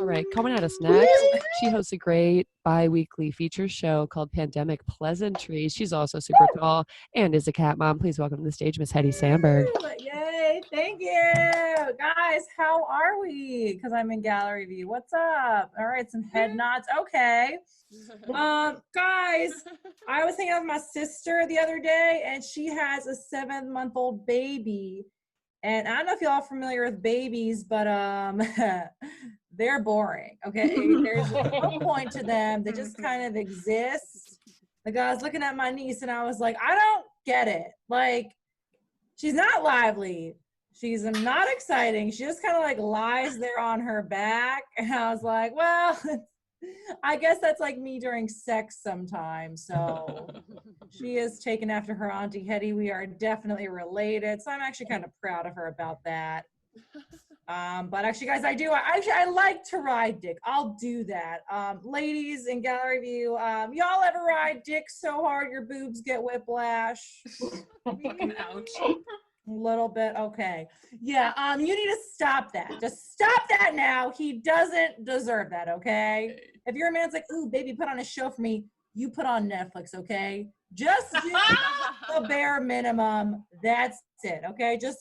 All right, coming at us next, she hosts a great bi-weekly feature show called Pandemic Pleasantries. She's also super tall and is a cat mom. Please welcome to the stage, Miss Hedi Sandberg. Yay, thank you. Guys, how are we? Because I'm in gallery view. What's up? All right, some head nods. Okay. Guys, I was hanging out with my sister the other day, and she has a 7-month-old baby. And I don't know if y'all are familiar with babies, but they're boring, okay? There's no point to them. They just kind of exist. Like, I was looking at my niece, and I was like, I don't get it. Like, she's not lively. She's not exciting. She just kind of like lies there on her back. And I was like, well, I guess that's like me during sex sometimes. So she is taken after her auntie Hedi. We are definitely related. So I'm actually kind of proud of her about that. But actually, guys, I like to ride dick. I'll do that. Ladies in gallery view, y'all ever ride dick so hard your boobs get whiplash? Ouch. A little bit, okay. Yeah, you need to stop that. Just stop that now. He doesn't deserve that, okay? If your man's like, ooh, baby, put on a show for me, you put on Netflix, okay? Just do the bare minimum. That's it, okay? He's just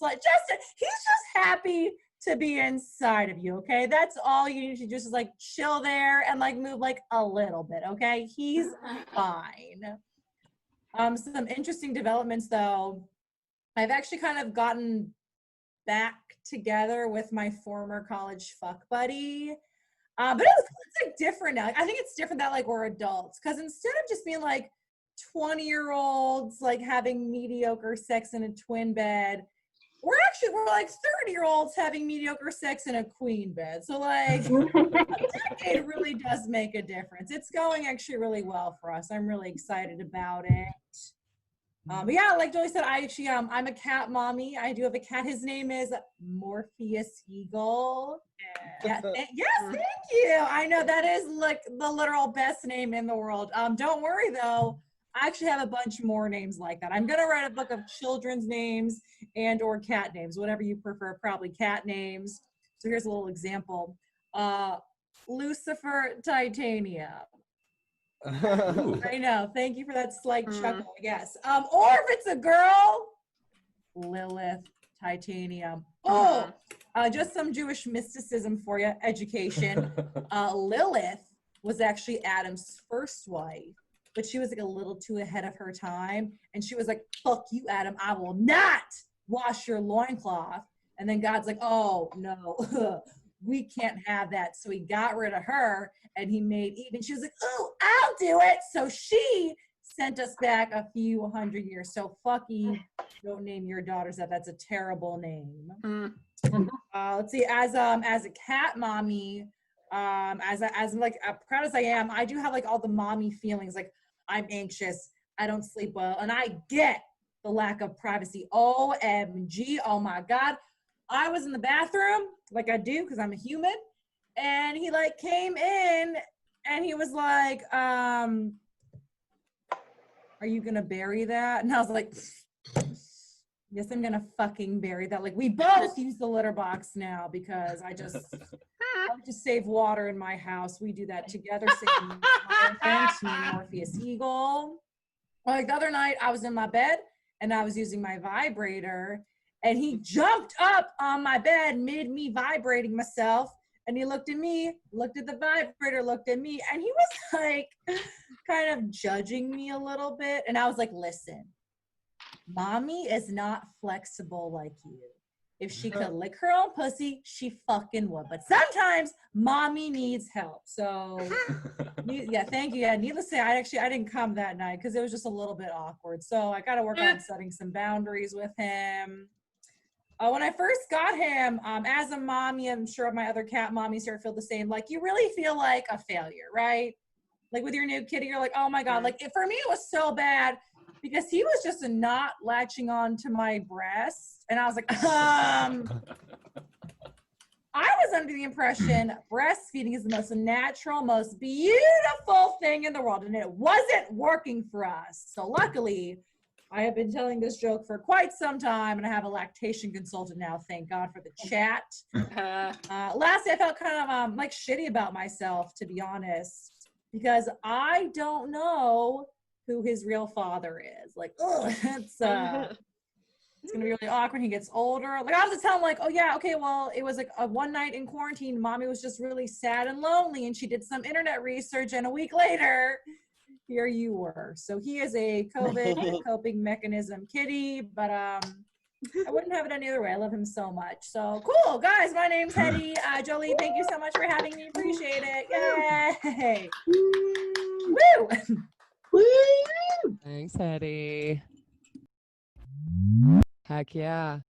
happy to be inside of you, okay? That's all you need to do, just like chill there and like move like a little bit, okay? He's fine. Some interesting developments though. I've actually kind of gotten back together with my former college fuck buddy. But it's like different now. I think it's different that like we're adults, because instead of just being like 20-year-olds like having mediocre sex in a twin bed, we're like 30-year-olds having mediocre sex in a queen bed. So like a decade really does make a difference. It's going actually really well for us. I'm really excited about it. But yeah, like Joey said, I'm a cat mommy. I do have a cat. His name is Morpheus Eagle. Yeah, yes, thank you. I know that is like the literal best name in the world. Don't worry though. I actually have a bunch more names like that. I'm gonna write a book of children's names and or cat names, whatever you prefer, probably cat names. So here's a little example. Lucifer Titanium. I know. Thank you for that slight chuckle, I guess. Or if it's a girl, Lilith Titanium. Oh, just some Jewish mysticism for you, education. Lilith was actually Adam's first wife, but she was like a little too ahead of her time. And she was like, fuck you, Adam. I will not wash your loincloth. And then God's like, oh, no. We can't have that. So he got rid of her and he made Eve. And she was like, oh, I'll do it. So she sent us back a few hundred years. So fuck Eve. Don't name your daughters that. That's a terrible name. Let's see. As a cat mommy, as like proud as I am, I do have like all the mommy feelings. Like I'm anxious. I don't sleep well. And I get the lack of privacy. OMG. Oh my God. I was in the bathroom, like I do, because I'm a human, and he like came in and he was like, are you gonna bury that? And I was like, yes, I'm gonna fucking bury that. Like we both use the litter box now because I like to save water in my house. We do that together. Thanks, me, Morpheus Eagle. Like the other night I was in my bed and I was using my vibrator. And he jumped up on my bed, made me vibrating myself. And he looked at me, looked at the vibrator, looked at me. And he was like kind of judging me a little bit. And I was like, listen, mommy is not flexible like you. If she could lick her own pussy, she fucking would. But sometimes mommy needs help. So yeah, thank you. Yeah, needless to say, I didn't come that night because it was just a little bit awkward. So I got to work on setting some boundaries with him. When I first got him, as a mommy, I'm sure my other cat mommies here feel the same. Like, you really feel like a failure, right? Like, with your new kitty, you're like, oh, my God. Like, for me, it was so bad because he was just not latching on to my breast. And I was like, I was under the impression breastfeeding is the most natural, most beautiful thing in the world. And it wasn't working for us. So, luckily, I have been telling this joke for quite some time, and I have a lactation consultant now. Thank God for the chat. Lastly, I felt kind of like shitty about myself, to be honest, because I don't know who his real father is. Like, ugh, it's gonna be really awkward. He gets older. Like, I have to tell him, like, oh yeah, okay, well, it was like a one night in quarantine. Mommy was just really sad and lonely, and she did some internet research, and a week later, here you were. So he is a COVID coping mechanism kitty, but I wouldn't have it any other way. I love him so much. So cool, guys. My name's Hedi. Jolie, thank you so much for having me. Appreciate it. Yay! Woo! Thanks, Hedi. Heck yeah.